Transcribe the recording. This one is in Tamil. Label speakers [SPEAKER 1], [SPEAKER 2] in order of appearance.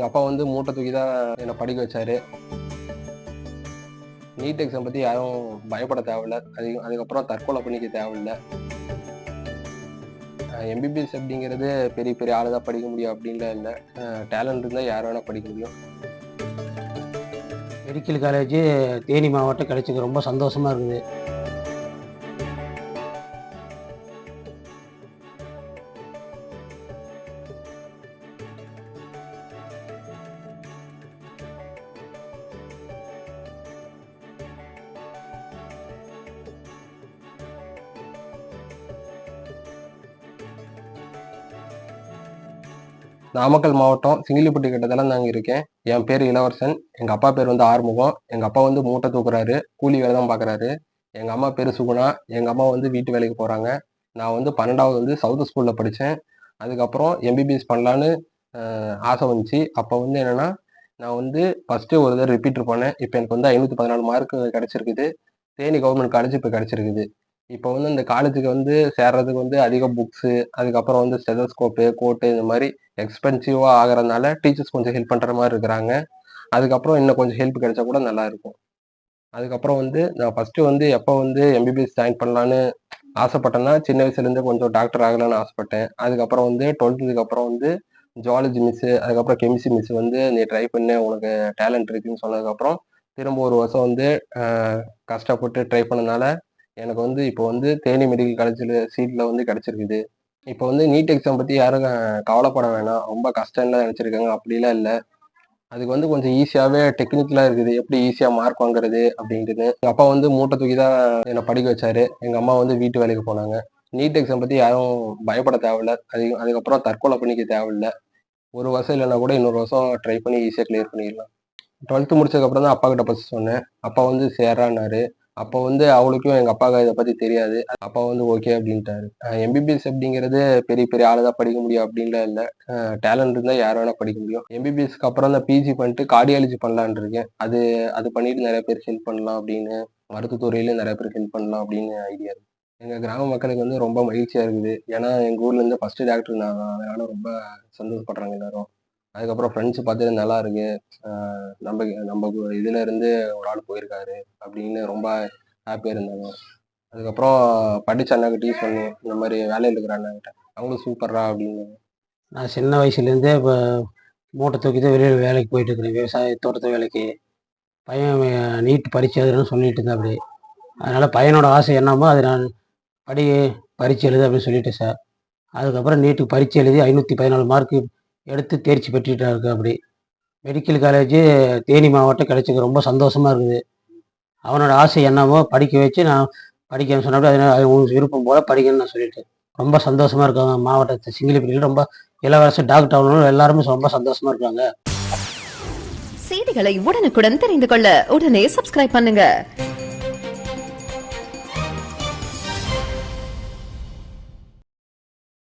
[SPEAKER 1] எங்கள் அப்பா வந்து மூட்டை தூக்கி தான் என்னை படிக்க வச்சாரு. நீட் எக்ஸாம் பற்றி யாரும் பயப்பட தேவையில்ல. அதுக்கப்புறம் தற்கொலை பண்ணிக்க தேவையில்ல. எம்பிபிஎஸ் அப்படிங்கிறது பெரிய பெரிய ஆளு தான் படிக்க முடியும் அப்படின்லாம் இல்லை. டேலண்ட் இருந்தால் யார் வேணால் படிக்க முடியும்.
[SPEAKER 2] மெடிக்கல் காலேஜ் தேனி மாவட்டம் கிடைச்சிக்கு ரொம்ப சந்தோஷமாக இருக்குது.
[SPEAKER 1] நாமக்கல் மாவட்டம் சிங்கிலிப்பட்டி கிட்டத்தட்ட நாங்கள் இருக்கேன். என் பேர் இளவரசன். எங்கள் அப்பா பேர் வந்து ஆறுமுகம். எங்கள் அப்பா வந்து மூட்டை தூக்குறாரு, கூலி வேலை தான் பார்க்குறாரு. எங்கள் அம்மா பேர் சுகுணா. எங்கள் அம்மா வந்து வீட்டு வேலைக்கு போகிறாங்க. நான் வந்து 12வது வந்து சவுத் ஸ்கூலில் படித்தேன். அதுக்கப்புறம் எம்பிபிஎஸ் பண்ணலான்னு ஆசை வந்துச்சு. அப்போ வந்து என்னென்னா, நான் வந்து ஃபஸ்ட்டு ஒரு தடவை ரிப்பீட்டர் பண்ணேன். இப்போ எனக்கு வந்து 514 மார்க்கு கிடச்சிருக்குது. தேனி கவர்மெண்ட் காலேஜ் இப்போ கிடச்சிருக்குது. இப்போ வந்து இந்த காலேஜுக்கு வந்து சேர்றதுக்கு வந்து அதிக புக்ஸு, அதுக்கப்புறம் வந்து ஸ்டெதஸ்கோப்பு, கோட்டு இந்த மாதிரி எக்ஸ்பென்சிவாக ஆகிறதுனால டீச்சர்ஸ் கொஞ்சம் ஹெல்ப் பண்ணுற மாதிரி இருக்கிறாங்க. அதுக்கப்புறம் இன்னும் கொஞ்சம் ஹெல்ப் கிடைச்சா கூட நல்லா இருக்கும். அதுக்கப்புறம் வந்து நான் ஃபஸ்ட்டு வந்து எப்போ வந்து எம்பிபிஎஸ் ஜாயின் பண்ணலான்னு ஆசைப்பட்டேன்னா, சின்ன வயசுலேருந்து கொஞ்சம் டாக்டர் ஆகலான்னு ஆசைப்பட்டேன். அதுக்கப்புறம் வந்து 12த்துக்கு அப்புறம் வந்து ஜுவாலஜி மிஸ்ஸு, அதுக்கப்புறம் கெமிஸ்ட்ரி மிஸ் வந்து நீ ட்ரை பண்ணு, உனக்கு டேலண்ட் இருக்குன்னு சொன்னதுக்கப்புறம் திரும்ப ஒரு வருஷம் வந்து கஷ்டப்பட்டு ட்ரை பண்ணனால எனக்கு வந்து இப்போ வந்து தேனி மெடிக்கல் காலேஜில் சீட்டில் வந்து கிடச்சிருக்குது. இப்போ வந்து நீட் எக்ஸாம் பற்றி யாரும் கவலைப்பட வேணாம். ரொம்ப கஷ்டம்லாம் நினச்சிருக்காங்க, அப்படிலாம் இல்லை. அதுக்கு வந்து கொஞ்சம் ஈஸியாகவே டெக்னிக்கலாக இருக்குது, எப்படி ஈஸியாக மார்க் வாங்குறது அப்படின்ட்டுன்னு. எங்கள் அப்பா வந்து மூட்டை தூக்கி தான் என்னை படிக்க வச்சாரு. எங்கள் அம்மா வந்து வீட்டு வேலைக்கு போனாங்க. நீட் எக்ஸாம் பற்றி யாரும் பயப்பட தேவையில்ல. அதுக்கப்புறம் தற்கொலை பண்ணிக்க தேவையில்ல. ஒரு வருஷம் இல்லைன்னா கூட இன்னொரு வருஷம் ட்ரை பண்ணி ஈஸியாக கிளியர் பண்ணிடலாம். 12th முடிச்சதுக்கப்புறம் தான் அப்பா கிட்ட ஃபஸ்ட் சொன்னேன். அப்பா வந்து சேர்றான்னாரு. அப்போ வந்து அவளுக்கும் எங்கள் அப்பாவுக்கு இதை பற்றி தெரியாது. அப்பா வந்து ஓகே அப்படின்ட்டாரு. எம்பிபிஎஸ் அப்படிங்கிறது பெரிய பெரிய ஆளு தான் படிக்க முடியும் அப்படின்லாம் இல்லை. டேலண்ட் இருந்தால் யார் வேணால் படிக்க முடியும். எம்பிபிஎஸ்க்கு அப்புறம் தான் பிஜி பண்ணிட்டு கார்டியாலஜி பண்ணலான்னு இருக்கேன். அது பண்ணிட்டு நிறைய பேர் ஹெல்ப் பண்ணலாம் அப்படின்னு, மருத்துவத்துறையிலும் நிறைய பேர் ஹெல்ப் பண்ணலாம் அப்படின்னு ஐடியா இருக்கு. எங்கள் கிராம மக்களுக்கு வந்து ரொம்ப மகிழ்ச்சியாக இருக்குது. ஏன்னா எங்கள் ஊர்லேருந்து ஃபஸ்ட்டு டாக்டர் நான் தான். அதனால ரொம்ப சந்தோஷப்படுறாங்க எல்லாரும். அதுக்கப்புறம் ஃப்ரெண்ட்ஸ் பார்த்து நல்லா இருக்கு, நம்ம நம்ம இதுல இருந்து ஒரு ஆள் போயிருக்காரு அப்படின்னு ரொம்ப ஹாப்பியாக இருந்தாங்க. அதுக்கப்புறம் படிச்ச அண்ணாக்கிட்டையும் சொன்னேன், இந்த மாதிரி வேலையில் இருக்கிற அண்ணாக்கிட்ட. அவங்களும் சூப்பர்ரா அப்படின்னு.
[SPEAKER 2] நான் சின்ன வயசுலேருந்தே இப்போ மூட்டை தூக்கி தான் வெளியில் வேலைக்கு போயிட்டு இருக்கிறேன், விவசாய தோட்டத்து வேலைக்கு. பையன் நீட் பரீட்சை எழுதுறேன்னு சொல்லிட்டு இருந்தேன் அப்படி. அதனால் பையனோட ஆசை என்னமோ அது நான் படி பரீட்சை எழுது அப்படின்னு சொல்லிட்டேன் சார். அதுக்கப்புறம் நீட்டுக்கு பரீட்சை எழுதி 514 மார்க்கு எடுத்து தேர்ச்சி பெற்றுட்டா இருக்கு. அப்படி மெடிக்கல் காலேஜ் தேனி மாவட்டம் கிடைச்சிக்கு ரொம்ப சந்தோஷமாக இருக்குது. அவனோட ஆசை என்னமோ படிக்க வச்சு நான் படிக்கணும்னு சொன்னப்படி அதனால் உங்களுக்கு விருப்பம் போல் படிக்கணும்னு நான் சொல்லிட்டேன். ரொம்ப சந்தோஷமாக இருக்காங்க. மாவட்டத்தை சிங்கிலிப்பட்டியில் ரொம்ப இளவரசர் டாக்டர் ஆகணும்னு எல்லாருமே ரொம்ப சந்தோஷமாக இருக்காங்க.
[SPEAKER 3] செய்திகளை உடனுக்குடன் தெரிந்து கொள்ள உடனே சப்ஸ்கிரைப் பண்ணுங்க.